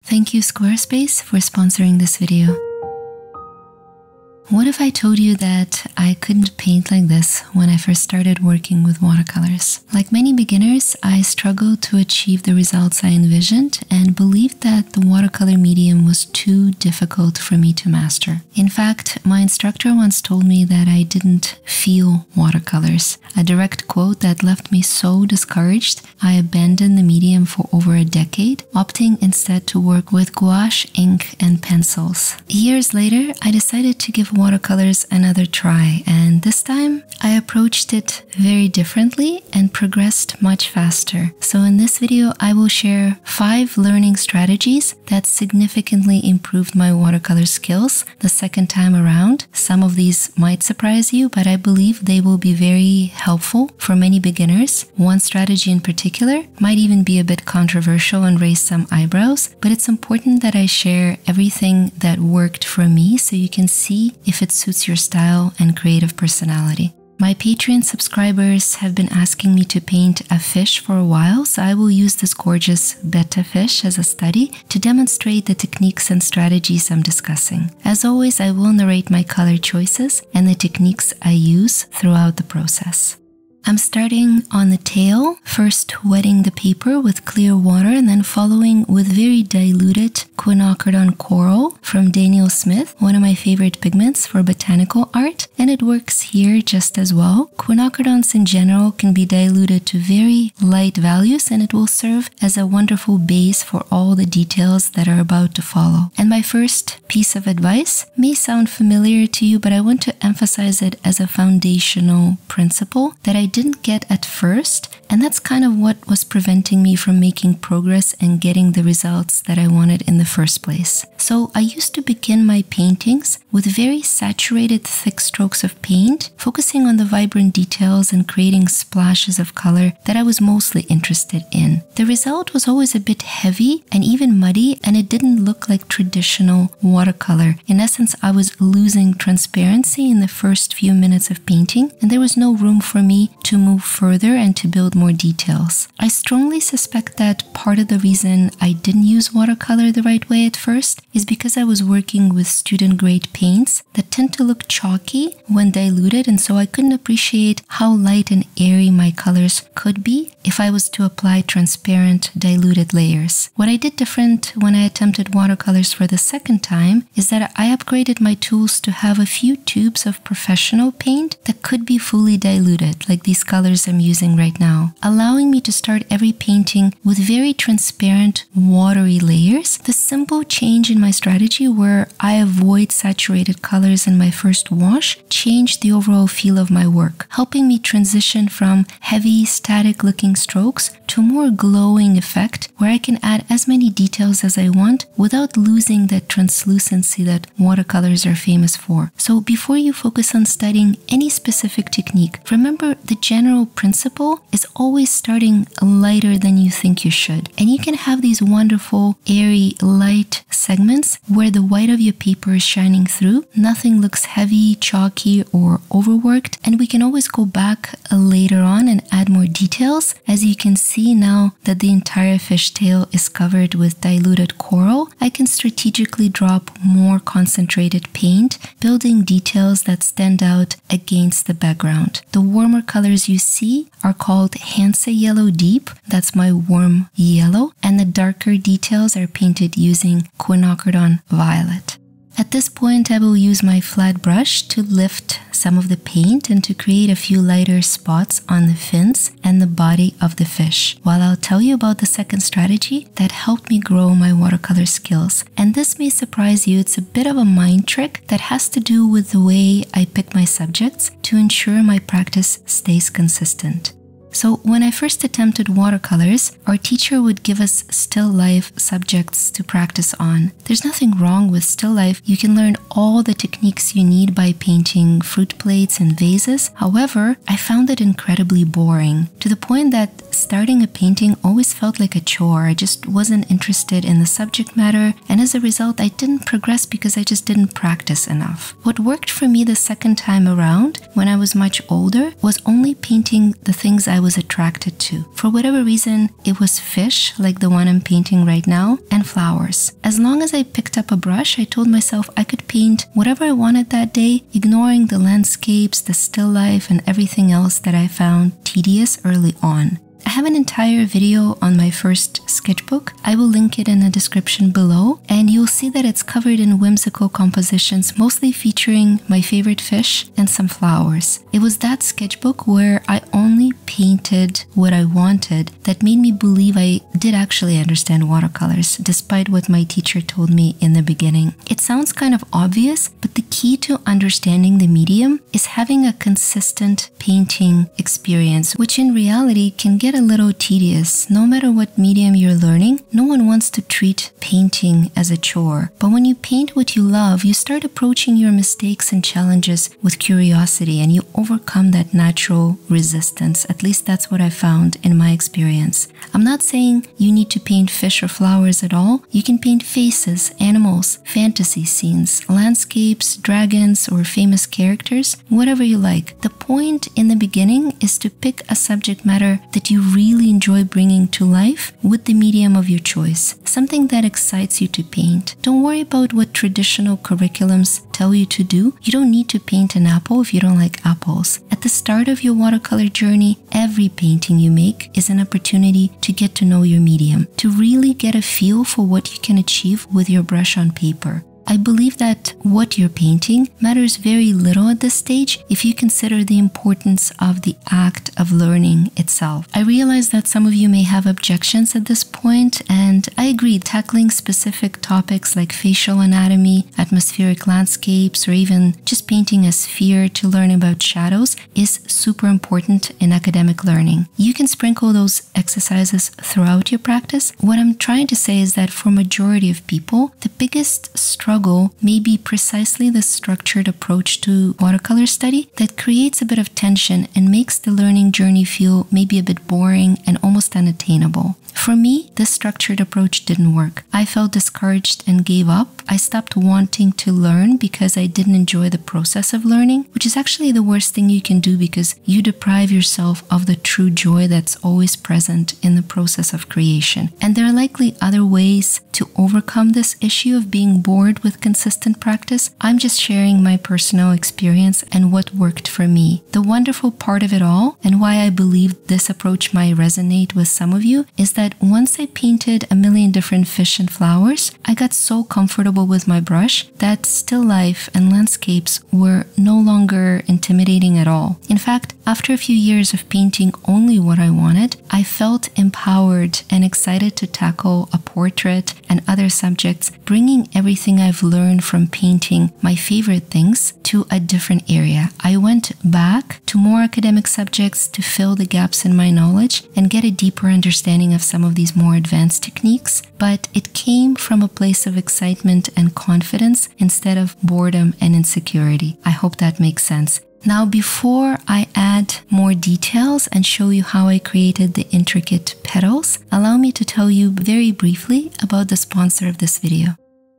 Thank you Squarespace for sponsoring this video. What if I told you that I couldn't paint like this when I first started working with watercolors? Like many beginners, I struggled to achieve the results I envisioned and believed that the watercolor medium was too difficult for me to master. In fact, my instructor once told me that I didn't feel watercolors, a direct quote that left me so discouraged I abandoned the medium for over a decade, opting instead to work with gouache, ink, and pencils. Years later, I decided to give watercolors another try, and this time I approached it very differently and progressed much faster. So in this video, I will share 5 learning strategies that significantly improved my watercolor skills the second time around. Some of these might surprise you, but I believe they will be very helpful for many beginners. One strategy in particular might even be a bit controversial and raise some eyebrows, but it's important that I share everything that worked for me so you can see if it suits your style and creative personality. My Patreon subscribers have been asking me to paint a fish for a while, so I will use this gorgeous betta fish as a study to demonstrate the techniques and strategies I'm discussing. As always, I will narrate my color choices and the techniques I use throughout the process. I'm starting on the tail, first wetting the paper with clear water and then following with very diluted quinacridone coral from Daniel Smith, one of my favorite pigments for botanical art, and it works here just as well. Quinacridones in general can be diluted to very light values and it will serve as a wonderful base for all the details that are about to follow. And my first piece of advice may sound familiar to you, but I want to emphasize it as a foundational principle that I didn't get at first, and that's kind of what was preventing me from making progress and getting the results that I wanted in the first place. So I used to begin my paintings with very saturated thick strokes of paint, focusing on the vibrant details and creating splashes of color that I was mostly interested in. The result was always a bit heavy and even muddy, and it didn't look like traditional watercolor. In essence, I was losing transparency in the first few minutes of painting, and there was no room for me to move further and to build more details. I strongly suspect that part of the reason I didn't use watercolor the right way at first is because I was working with student-grade paints that tend to look chalky when diluted, and so I couldn't appreciate how light and airy my colors could be if I was to apply transparent diluted layers. What I did different when I attempted watercolors for the second time is that I upgraded my tools to have a few tubes of professional paint that could be fully diluted, like these colors I'm using right now, allowing me to start every painting with very transparent, watery layers. The simple change in my strategy where I avoid saturated colors in my first wash changed the overall feel of my work, helping me transition from heavy, static-looking strokes to a more glowing effect where I can add as many details as I want without losing that translucency that watercolors are famous for. So before you focus on studying any specific technique, remember the general principle is always starting lighter than you think you should. And you can have these wonderful, airy, light segments where the white of your paper is shining through. Nothing looks heavy, chalky, or overworked. And we can always go back later on and add more details. As you can see now that the entire fishtail is covered with diluted coral, I can strategically drop more concentrated paint, building details that stand out against the background. The warmer colors you see are called Hansa Yellow Deep, that's my warm yellow, and the darker details are painted using quinacridone Violet. At this point, I will use my flat brush to lift some of the paint and to create a few lighter spots on the fins and the body of the fish, while I'll tell you about the second strategy that helped me grow my watercolor skills. And this may surprise you, it's a bit of a mind trick that has to do with the way I pick my subjects to ensure my practice stays consistent. So when I first attempted watercolors, our teacher would give us still life subjects to practice on. There's nothing wrong with still life. You can learn all the techniques you need by painting fruit plates and vases. However, I found it incredibly boring, to the point that starting a painting always felt like a chore. I just wasn't interested in the subject matter, and as a result, I didn't progress because I just didn't practice enough. What worked for me the second time around, when I was much older, was only painting the things I was was attracted to. For whatever reason, it was fish, like the one I'm painting right now, and flowers. As long as I picked up a brush, I told myself I could paint whatever I wanted that day, ignoring the landscapes, the still life, and everything else that I found tedious early on. I have an entire video on my first sketchbook. I will link it in the description below, and you'll see that it's covered in whimsical compositions, mostly featuring my favorite fish and some flowers. It was that sketchbook where I only painted what I wanted that made me believe I did actually understand watercolors, despite what my teacher told me in the beginning. It sounds kind of obvious, but the key to understanding the medium is having a consistent painting experience, which in reality can get a little tedious. No matter what medium you're learning, no one wants to treat painting as a chore. But when you paint what you love, you start approaching your mistakes and challenges with curiosity, and you overcome that natural resistance. At least that's what I found in my experience. I'm not saying you need to paint fish or flowers at all. You can paint faces, animals, fantasy scenes, landscapes, dragons, or famous characters, whatever you like. The point in the beginning is to pick a subject matter that you really enjoy bringing to life with the medium of your choice, something that excites you to paint. Don't worry about what traditional curriculums tell you to do. You don't need to paint an apple if you don't like apples. At the start of your watercolor journey, every painting you make is an opportunity to get to know your medium, to really get a feel for what you can achieve with your brush on paper. I believe that what you're painting matters very little at this stage if you consider the importance of the act of learning itself. I realize that some of you may have objections at this point, and I agree, tackling specific topics like facial anatomy, atmospheric landscapes, or even just painting a sphere to learn about shadows is super important in academic learning. You can sprinkle those exercises throughout your practice. What I'm trying to say is that for majority of people, the biggest struggle may be precisely the structured approach to watercolor study that creates a bit of tension and makes the learning journey feel maybe a bit boring and almost unattainable. For me, this structured approach didn't work. I felt discouraged and gave up. I stopped wanting to learn because I didn't enjoy the process of learning, which is actually the worst thing you can do because you deprive yourself of the true joy that's always present in the process of creation. And there are likely other ways to overcome this issue of being bored with consistent practice. I'm just sharing my personal experience and what worked for me. The wonderful part of it all, and why I believe this approach might resonate with some of you, is that once I painted a million different fish and flowers, I got so comfortable with my brush that still life and landscapes were no longer intimidating at all. In fact, after a few years of painting only what I wanted, I felt empowered and excited to tackle a portrait and other subjects, bringing everything I've learned from painting my favorite things to a different area. I went back to more academic subjects to fill the gaps in my knowledge and get a deeper understanding of some of these more advanced techniques, but it came from a place of excitement and confidence instead of boredom and insecurity. I hope that makes sense. Now, before I add more details and show you how I created the intricate petals, allow me to tell you very briefly about the sponsor of this video.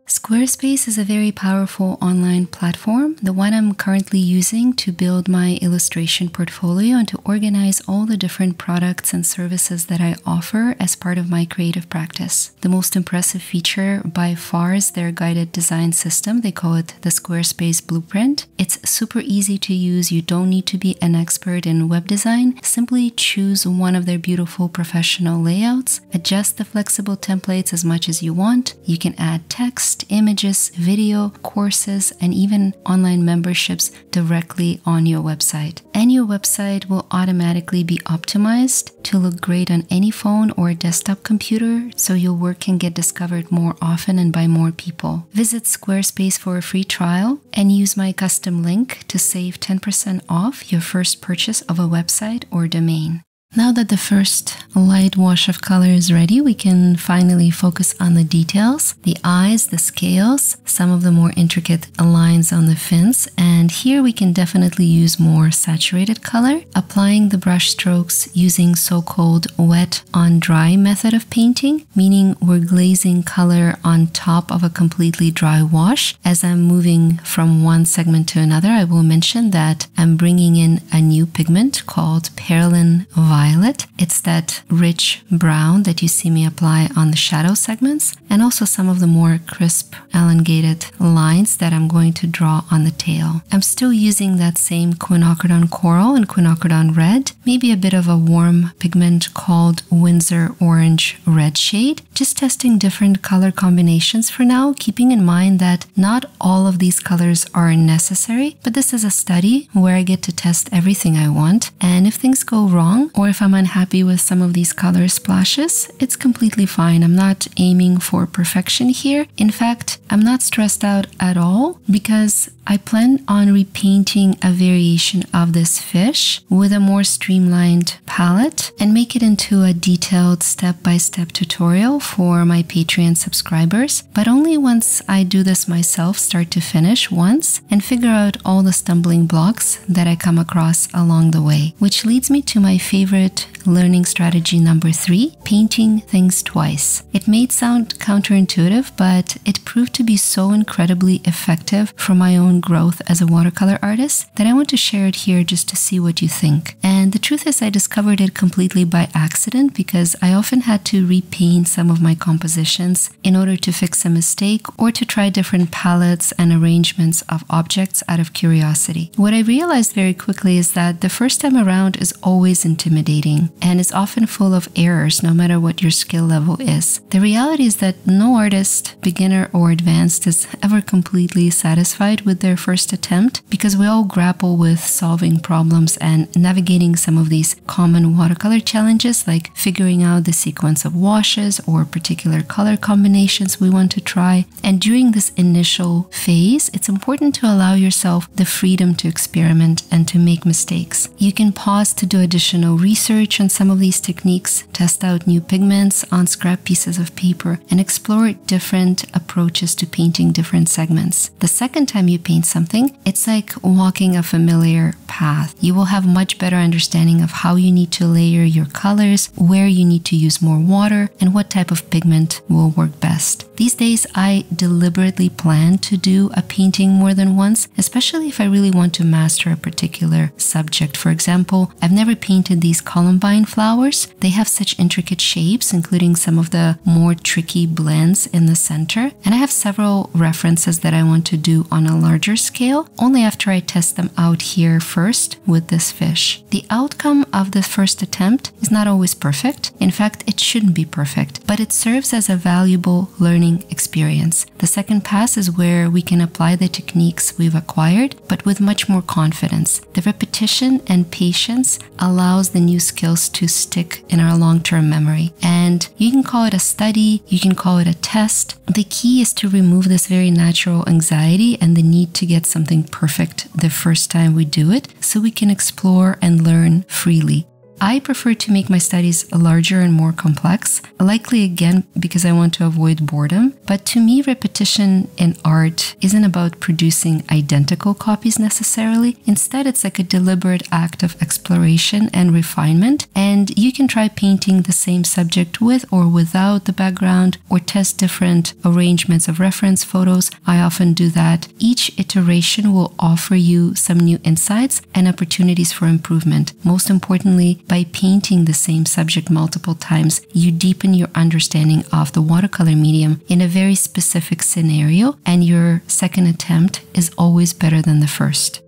Squarespace is a very powerful online platform, the one I'm currently using to build my illustration portfolio and to organize all the different products and services that I offer as part of my creative practice. The most impressive feature by far is their guided design system. They call it the Squarespace Blueprint. It's super easy to use. You don't need to be an expert in web design. Simply choose one of their beautiful professional layouts, adjust the flexible templates as much as you want. You can add text, images, video, courses, and even online memberships directly on your website. And your website will automatically be optimized to look great on any phone or desktop computer, so your work can get discovered more often and by more people. Visit Squarespace for a free trial and use my custom link to save 10% off your first purchase of a website or domain. Now that the first light wash of color is ready, we can finally focus on the details, the eyes, the scales, some of the more intricate lines on the fins, and here we can definitely use more saturated color, applying the brush strokes using so-called wet on dry method of painting, meaning we're glazing color on top of a completely dry wash. As I'm moving from one segment to another, I will mention that I'm bringing in a new pigment called Perlin Violet. violet. It's that rich brown that you see me apply on the shadow segments, and also some of the more crisp, elongated lines that I'm going to draw on the tail. I'm still using that same quinacridone coral and quinacridone red, maybe a bit of a warm pigment called Windsor Orange Red shade, just testing different color combinations for now, keeping in mind that not all of these colors are necessary, but this is a study where I get to test everything I want, and if things go wrong or if I'm unhappy with some of these color splashes, it's completely fine. I'm not aiming for perfection here. In fact, I'm not stressed out at all because I plan on repainting a variation of this fish with a more streamlined palette and make it into a detailed step-by-step tutorial for my Patreon subscribers, but only once I do this myself start to finish once and figure out all the stumbling blocks that I come across along the way, which leads me to my favorite learning strategy number 3, painting things twice. It may sound counterintuitive, but it proved to be so incredibly effective for my own growth as a watercolor artist that I want to share it here just to see what you think. And the truth is I discovered it completely by accident because I often had to repaint some of my compositions in order to fix a mistake or to try different palettes and arrangements of objects out of curiosity. What I realized very quickly is that the first time around is always intimidating and is often full of errors no matter what your skill level is. The reality is that no artist, beginner or advanced, is ever completely satisfied with their first attempt because we all grapple with solving problems and navigating some of these common watercolor challenges like figuring out the sequence of washes or particular color combinations we want to try. And during this initial phase, it's important to allow yourself the freedom to experiment and to make mistakes. You can pause to do additional research on some of these techniques, test out new pigments on scrap pieces of paper, and explore different approaches to painting different segments. The second time you paint something, it's like walking a familiar path. You will have much better understanding of how you need to layer your colors, where you need to use more water, and what type of pigment will work best. These days, I deliberately plan to do a painting more than once, especially if I really want to master a particular subject. For example, I've never painted these columbine flowers. They have such intricate shapes, including some of the more tricky blends in the center. And I have several references that I want to do on a larger scale, only after I test them out here first with this fish. The outcome of the first attempt is not always perfect. In fact, it shouldn't be perfect, but it serves as a valuable learning experience. The second pass is where we can apply the techniques we've acquired, but with much more confidence. The repetition and patience allows the new skills to stick in our long-term memory. And you can call it a study, you can call it a test. The key is to remove this very natural anxiety and the need to get something perfect the first time we do it, so we can explore and learn freely. I prefer to make my studies larger and more complex, likely again because I want to avoid boredom. But to me, repetition in art isn't about producing identical copies necessarily. Instead, it's like a deliberate act of exploration and refinement. And you can try painting the same subject with or without the background, or test different arrangements of reference photos. I often do that. Each iteration will offer you some new insights and opportunities for improvement. Most importantly, by painting the same subject multiple times, you deepen your understanding of the watercolor medium in a very specific scenario, and your second attempt is always better than the first.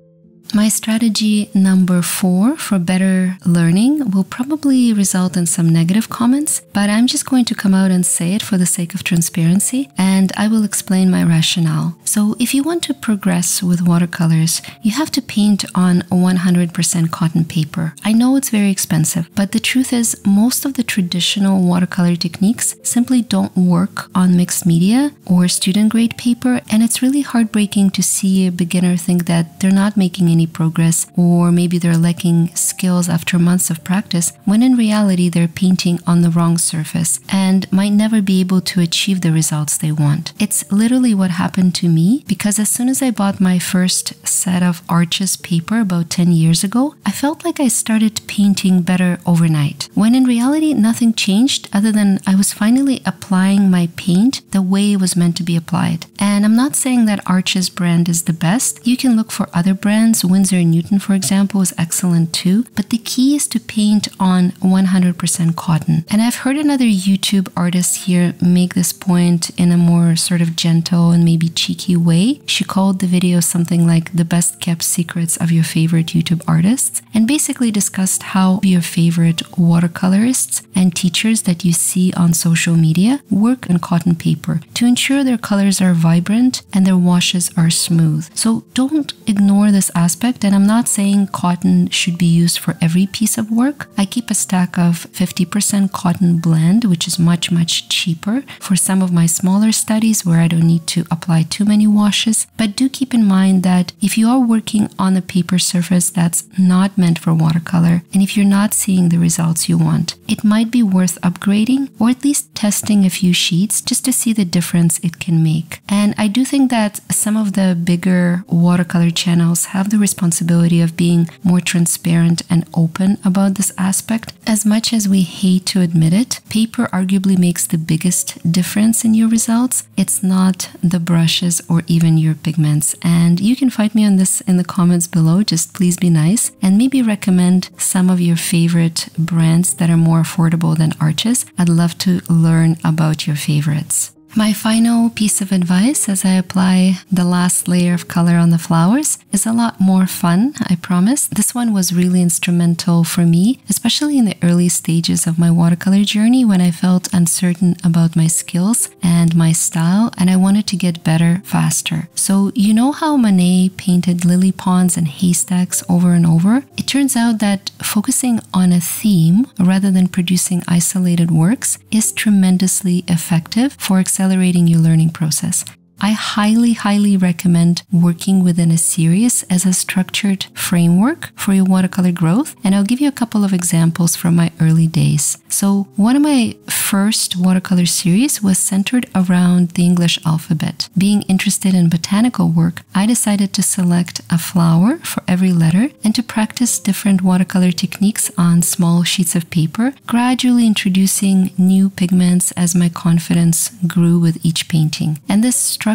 My strategy number 4 for better learning will probably result in some negative comments, but I'm just going to come out and say it for the sake of transparency, and I will explain my rationale. So if you want to progress with watercolors, you have to paint on 100% cotton paper. I know it's very expensive, but the truth is most of the traditional watercolor techniques simply don't work on mixed media or student grade paper, and it's really heartbreaking to see a beginner think that they're not making any progress, or maybe they're lacking skills after months of practice, when in reality they're painting on the wrong surface and might never be able to achieve the results they want. It's literally what happened to me, because as soon as I bought my first set of Arches paper about 10 years ago, I felt like I started painting better overnight, when in reality nothing changed other than I was finally applying my paint the way it was meant to be applied. And I'm not saying that Arches brand is the best. You can look for other brands Winsor & Newton, for example, is excellent too. But the key is to paint on 100% cotton. And I've heard another YouTube artist here make this point in a more sort of gentle and maybe cheeky way. She called the video something like the best kept secrets of your favorite YouTube artists, and basically discussed how your favorite watercolorists and teachers that you see on social media work on cotton paper to ensure their colors are vibrant and their washes are smooth. So don't ignore this aspect, and I'm not saying cotton should be used for every piece of work. I keep a stack of 50% cotton blend, which is much cheaper for some of my smaller studies where I don't need to apply too many washes. But do keep in mind that if you are working on a paper surface that's not meant for watercolor, and if you're not seeing the results you want, it might be worth upgrading or at least testing a few sheets just to see the difference it can make. And I do think that some of the bigger watercolor channels have the responsibility of being more transparent and open about this aspect. As much as we hate to admit it, paper arguably makes the biggest difference in your results. It's not the brushes or even your pigments. And you can fight me on this in the comments below. Just please be nice and maybe recommend some of your favorite brands that are more affordable than Arches. I'd love to learn about your favorites. My final piece of advice as I apply the last layer of color on the flowers is a lot more fun, I promise. This one was really instrumental for me, especially in the early stages of my watercolor journey when I felt uncertain about my skills and my style, and I wanted to get better faster. So you know how Monet painted lily ponds and haystacks over and over? It turns out that focusing on a theme rather than producing isolated works is tremendously effective for accelerating your learning process. I highly recommend working within a series as a structured framework for your watercolor growth, and I'll give you a couple of examples from my early days. So one of my first watercolor series was centered around the English alphabet. Being interested in botanical work, I decided to select a flower for every letter and to practice different watercolor techniques on small sheets of paper, gradually introducing new pigments as my confidence grew with each painting. And this structure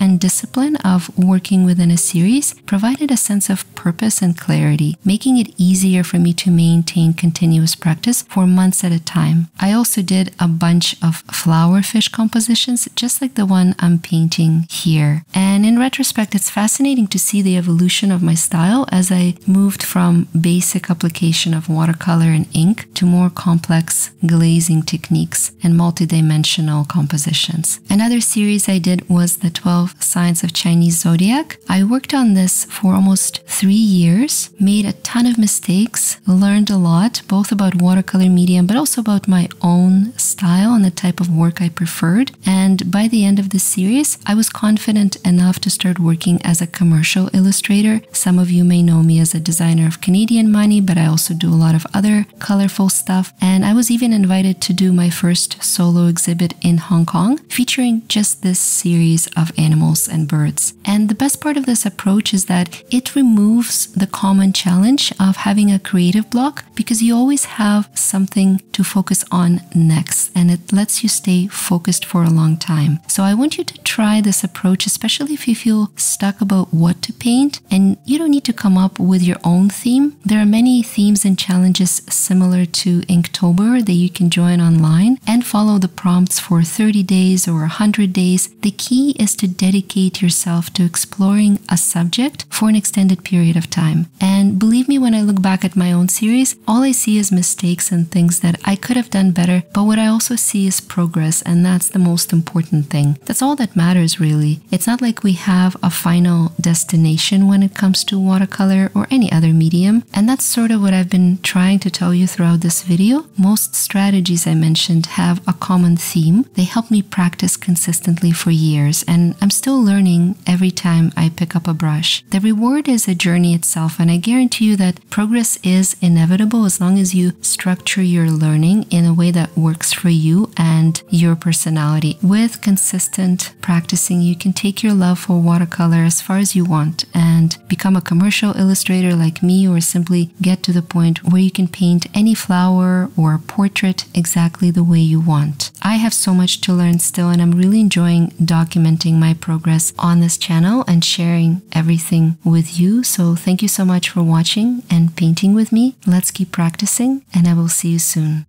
and discipline of working within a series provided a sense of purpose and clarity, making it easier for me to maintain continuous practice for months at a time. I also did a bunch of flower fish compositions, just like the one I'm painting here. And in retrospect, it's fascinating to see the evolution of my style as I moved from basic application of watercolor and ink to more complex glazing techniques and multidimensional compositions. Another series I did was the 12 Signs of Chinese Zodiac. I worked on this for almost 3 years, made a ton of mistakes, learned a lot, both about watercolor medium, but also about my own style and the type of work I preferred. And by the end of the series, I was confident enough to start working as a commercial illustrator. Some of you may know me as a designer of Canadian money, but I also do a lot of other colorful stuff. And I was even invited to do my first solo exhibit in Hong Kong, featuring just this series of animals and birds. And the best part of this approach is that it removes the common challenge of having a creative block, because you always have something to focus on next, and it lets you stay focused for a long time. So I want you to try this approach, especially if you feel stuck about what to paint, and you don't need to come up with your own theme. There are many themes and challenges similar to Inktober that you can join online and follow the prompts for 30 days or 100 days. The key is to dedicate yourself to exploring a subject for an extended period of time. And believe me, when I look back at my own series, all I see is mistakes and things that I could have done better, but what I also see is progress, and that's the most important thing. That's all that matters, really. It's not like we have a final destination when it comes to watercolor or any other medium, and that's sort of what I've been trying to tell you throughout this video. Most strategies I mentioned have a common theme. They help me practice consistently for years, and I'm still learning every time I pick up a brush. The reward is a journey itself, and I guarantee you that progress is inevitable as long as you structure your learning in a way that works for you and your personality. With consistent practicing, you can take your love for watercolor as far as you want and become a commercial illustrator like me, or simply get to the point where you can paint any flower or portrait exactly the way you want. I have so much to learn still, and I'm really enjoying documenting documenting my progress on this channel and sharing everything with you. So thank you so much for watching and painting with me. Let's keep practicing, and I will see you soon.